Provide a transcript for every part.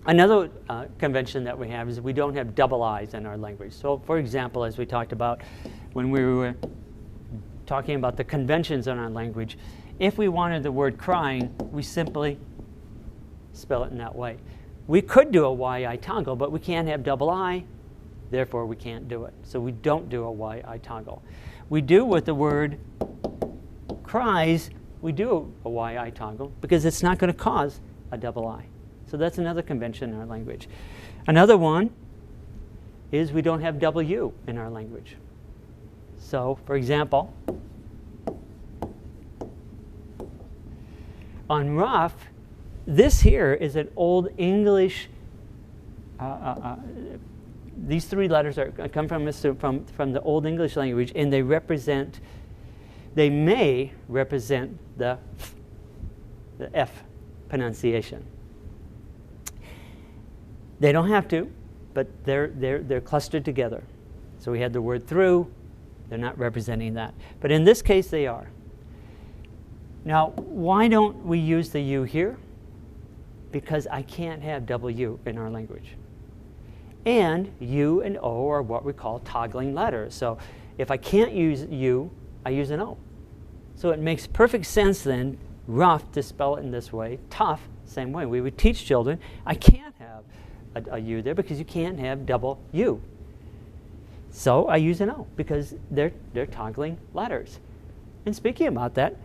Another convention that we have is we don't have double I's in our language. So, for example, as we talked about when we were talking about the conventions in our language, if we wanted the word crying, we simply spell it in that way. We could do a Y-I toggle, but we can't have double I, therefore we can't do it. So we don't do a Y-I toggle. We do with the word cries, we do a Y-I toggle because it's not going to cause a double I. So that's another convention in our language. Another one is we don't have double U in our language. So, for example, on rough, this here is an Old English, these three letters come from the Old English language, and they may represent the F pronunciation. They don't have to, but they're clustered together. So we had the word through, they're not representing that. But in this case, they are. Now, why don't we use the U here? Because I can't have double U in our language. And U and O are what we call toggling letters. So if I can't use U, I use an O. So it makes perfect sense then, rough, to spell it in this way. Tough, same way. We would teach children, I can't have a U there because you can't have double U. So I use an O because they're toggling letters. And speaking about that,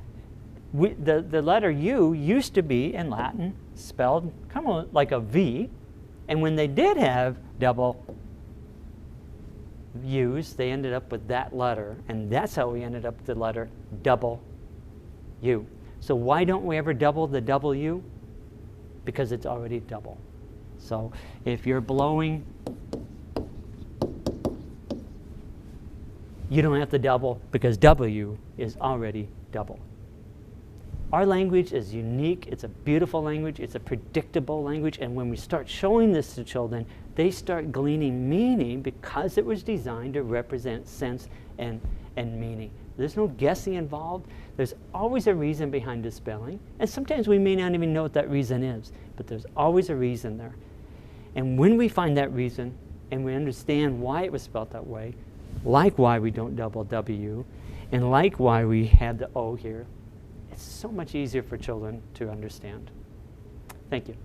the letter U used to be in Latin spelled kind of like a V, and when they did have double U's, they ended up with that letter, and that's how we ended up with the letter double U. So why don't we ever double the W? Because it's already double. So if you're blowing, you don't have to double because W is already double. Our language is unique. It's a beautiful language. It's a predictable language. And when we start showing this to children, they start gleaning meaning because it was designed to represent sense and meaning. There's no guessing involved. There's always a reason behind the spelling. And sometimes we may not even know what that reason is, but there's always a reason there. And when we find that reason and we understand why it was spelled that way, like why we don't double W, and like why we had the O here, it's so much easier for children to understand. Thank you.